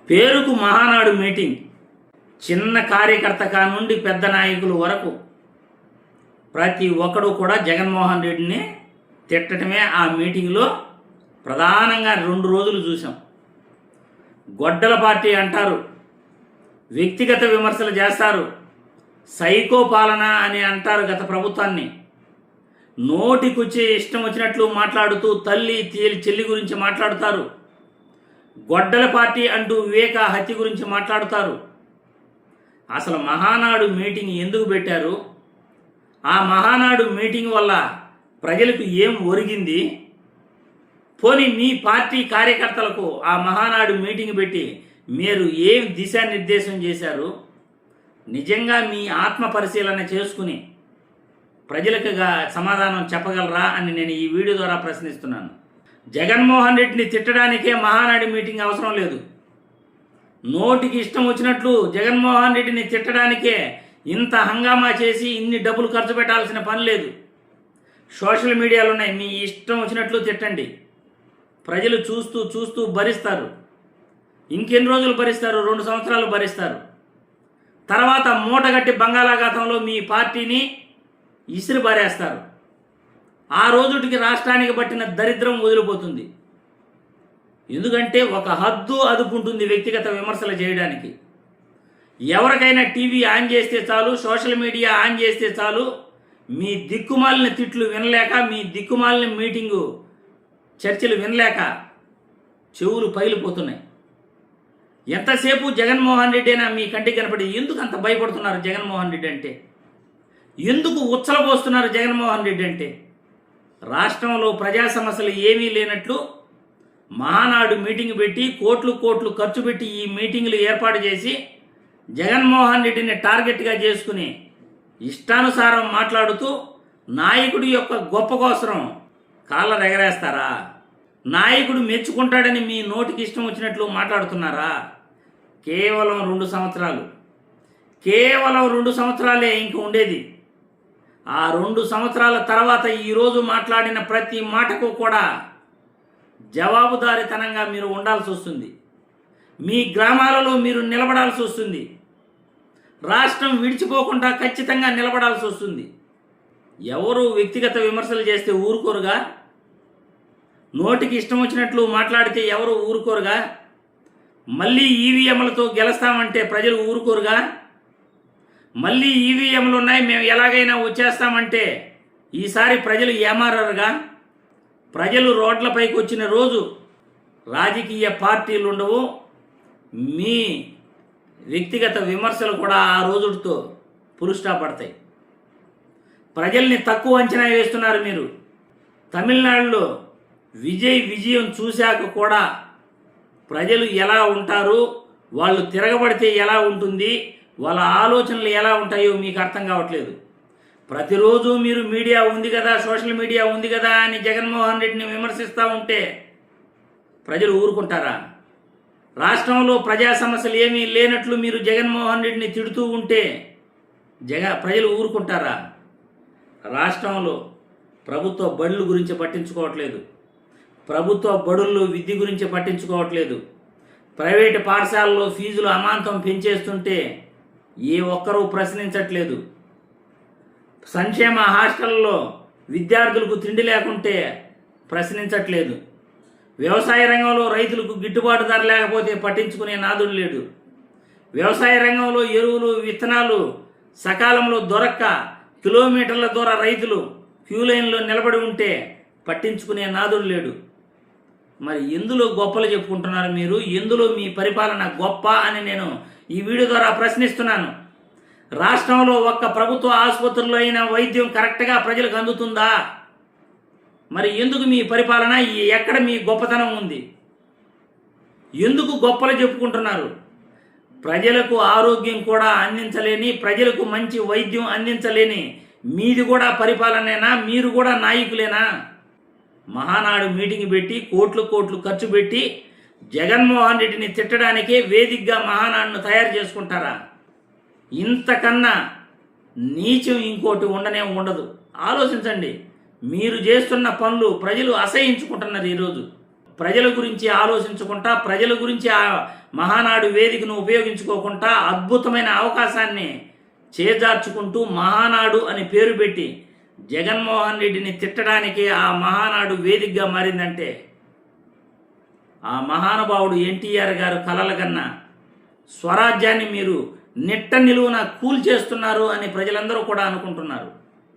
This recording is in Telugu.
పేరుకు మహానాడు మీటింగ్. చిన్న కార్యకర్త కానుండి పెద్ద నాయకులు వరకు ప్రతి ఒక్కడు కూడా జగన్మోహన్ రెడ్డిని తిట్టడమే ఆ మీటింగ్లో ప్రధానంగా 2 రోజులు చూసాం. గొడ్డల పార్టీ అంటారు, వ్యక్తిగత విమర్శలు చేస్తారు, సైకో పాలన అని అంటారు గత ప్రభుత్వాన్ని. నోటికొచ్చి ఇష్టం వచ్చినట్లు మాట్లాడుతూ తల్లి చెల్లి గురించి మాట్లాడుతారు. గొడ్డల పార్టీ అంటూ వివేక హత్య గురించి మాట్లాడుతారు. అసలు మహానాడు మీటింగ్ ఎందుకు పెట్టారు? ఆ మహానాడు మీటింగ్ వల్ల ప్రజలకు ఏం ఒరిగింది? పోనీ మీ పార్టీ కార్యకర్తలకు ఆ మహానాడు మీటింగ్ పెట్టి మీరు ఏం దిశానిర్దేశం చేశారు? నిజంగా మీ ఆత్మ పరిశీలన చేసుకుని ప్రజలకు సమాధానం చెప్పగలరా అని నేను ఈ వీడియో ద్వారా ప్రశ్నిస్తున్నాను. జగన్మోహన్ రెడ్డిని తిట్టడానికే మహానాడు మీటింగ్ అవసరం లేదు. నోటికి ఇష్టం వచ్చినట్లు జగన్మోహన్ రెడ్డిని తిట్టడానికే ఇంత హంగామా చేసి ఇన్ని డబ్బులు ఖర్చు పెట్టాల్సిన పని లేదు. సోషల్ మీడియాలు ఉన్నాయి, మీ ఇష్టం వచ్చినట్లు తిట్టండి. ప్రజలు చూస్తూ చూస్తూ భరిస్తారు. ఇంకెన్ని రోజులు భరిస్తారు? 2 సంవత్సరాలు భరిస్తారు. తర్వాత మూటగట్టి బంగాళాఖాతంలో మీ పార్టీని ఇసిరి పారేస్తారు. ఆ రోజుటికి రాష్ట్రానికి పట్టిన దరిద్రం వదిలిపోతుంది. ఎందుకంటే ఒక హద్దు అదుపు ఉంటుంది వ్యక్తిగత విమర్శలు చేయడానికి. ఎవరికైనా టీవీ ఆన్ చేస్తే చాలు, సోషల్ మీడియా ఆన్ చేస్తే చాలు, మీ దిక్కుమాలిన తిట్లు వినలేక, మీ మాలిన మీటింగు చర్చలు వినలేక చెవులు పగిలిపోతున్నాయి. ఎంతసేపు జగన్మోహన్ రెడ్డి అయినా మీ కంటికి కనపడి ఎందుకు అంత భయపడుతున్నారు జగన్మోహన్ రెడ్డి అంటే? ఎందుకు ఉచ్చలపోస్తున్నారు జగన్మోహన్ రెడ్డి అంటే? రాష్ట్రంలో ప్రజా సమస్యలు ఏమీ లేనట్లు మహానాడు మీటింగ్ పెట్టి కోట్లు ఖర్చు పెట్టి ఈ మీటింగ్లు ఏర్పాటు చేసి జగన్మోహన్ రెడ్డిని టార్గెట్గా చేసుకుని ఇష్టానుసారం మాట్లాడుతూ నాయకుడి యొక్క గొప్ప కోసం కాళ్ళ ఎగరేస్తారా? నాయకుడు మెచ్చుకుంటాడని మీ నోటికి ఇష్టం వచ్చినట్లు మాట్లాడుతున్నారా? కేవలం 2 సంవత్సరాలు, కేవలం 2 సంవత్సరాలే ఇంక ఉండేది. ఆ 2 సంవత్సరాల తర్వాత ఈరోజు మాట్లాడిన ప్రతి మాటకు కూడా జవాబుదారీతనంగా మీరు ఉండాల్సి వస్తుంది. మీ గ్రామాలలో మీరు నిలబడాల్సి వస్తుంది. రాష్ట్రం విడిచిపోకుండా ఖచ్చితంగా నిలబడాల్సి వస్తుంది. ఎవరు వ్యక్తిగత విమర్శలు చేస్తే ఊరుకోరుగా? నోటికి ఇష్టం వచ్చినట్లు మాట్లాడితే ఎవరు ఊరుకోరుగా? మళ్ళీ ఈవీఎంలతో గెలుస్తామంటే ప్రజలు ఊరుకోరుగా? మళ్ళీ ఈవీఎంలు ఉన్నాయి, మేము ఎలాగైనా వచ్చేస్తామంటే ఈసారి ప్రజలు ఏమారరుగా? ప్రజలు రోడ్లపైకి వచ్చిన రోజు రాజకీయ పార్టీలు ఉండవు, మీ వ్యక్తిగత విమర్శలు కూడా ఆ రోజుతో పురుస్టా పడతాయి. ప్రజల్ని తక్కువ అంచనా వేస్తున్నారు మీరు. తమిళనాడులో విజయం చూశాక కూడా ప్రజలు ఎలా ఉంటారు, వాళ్ళు తిరగబడితే ఎలా ఉంటుంది, వాళ్ళ ఆలోచనలు ఎలా ఉంటాయో మీకు అర్థం కావట్లేదు. ప్రతిరోజు మీరు మీడియా ఉంది కదా, సోషల్ మీడియా ఉంది కదా అని జగన్మోహన్ రెడ్డిని విమర్శిస్తూ ఉంటే ప్రజలు ఊరుకుంటారా? రాష్ట్రంలో ప్రజా సమస్యలు ఏమీ లేనట్లు మీరు జగన్మోహన్ రెడ్డిని తిడుతూ ఉంటే ప్రజలు ఊరుకుంటారా? రాష్ట్రంలో ప్రభుత్వ బడుల గురించి పట్టించుకోవట్లేదు, ప్రభుత్వ బడుల్లో విద్య గురించి పట్టించుకోవట్లేదు, ప్రైవేటు పాఠశాలలో ఫీజులు అమాంతం పెంచేస్తుంటే ఏ ఒక్కరూ ప్రశ్నించట్లేదు, సంక్షేమ హాస్టల్లో విద్యార్థులకు తిండి లేకుంటే ప్రశ్నించట్లేదు, వ్యవసాయ రంగంలో రైతులకు గిట్టుబాటు ధర లేకపోతే పట్టించుకునే నాదుడు లేడు, వ్యవసాయ రంగంలో ఎరువులు విత్తనాలు సకాలంలో దొరక్క కిలోమీటర్ల దూర రైతులు క్యూ లైన్లో నిలబడి ఉంటే పట్టించుకునే నాదుడు లేడు. మరి ఎందులో గొప్పలు చెప్పుకుంటున్నారు మీరు? ఎందులో మీ పరిపాలన గొప్ప అని నేను ఈ వీడియో ద్వారా ప్రశ్నిస్తున్నాను. రాష్ట్రంలో ఒక్క ప్రభుత్వ ఆసుపత్రుల్లో అయినా వైద్యం కరెక్ట్గా ప్రజలకు అందుతుందా? మరి ఎందుకు మీ పరిపాలన, ఎక్కడ మీ గొప్పతనం ఉంది? ఎందుకు గొప్పలు చెప్పుకుంటున్నారు? ప్రజలకు ఆరోగ్యం కూడా అందించలేని, ప్రజలకు మంచి వైద్యం అందించలేని మీది కూడా పరిపాలనేనా? మీరు కూడా నాయకులేనా? మహానాడు మీటింగ్ పెట్టి కోట్లు ఖర్చు పెట్టి జగన్మోహన్ రెడ్డిని తిట్టడానికే వేదికగా మహానాడును తయారు చేసుకుంటారా? ఇంతకన్నా నీచం ఇంకోటి ఉండనే ఉండదు. ఆలోచించండి. మీరు చేస్తున్న పనులు ప్రజలు అసహించుకుంటున్నారు. ఈరోజు ప్రజల గురించి ఆలోచించుకుంటా, ప్రజల గురించి ఆ మహానాడు వేదికను ఉపయోగించుకోకుండా అద్భుతమైన అవకాశాన్ని చేజార్చుకుంటూ మహానాడు అని పేరు పెట్టి జగన్మోహన్ రెడ్డిని తిట్టడానికి ఆ మహానాడు వేదికగా మారిందంటే ఆ మహానుభావుడు ఎన్టీఆర్ గారు కలలుగన్న స్వరాజ్యాన్ని మీరు నిట్ట నిలువున కూల్చేస్తున్నారు అని ప్రజలందరూ కూడా అనుకుంటున్నారు.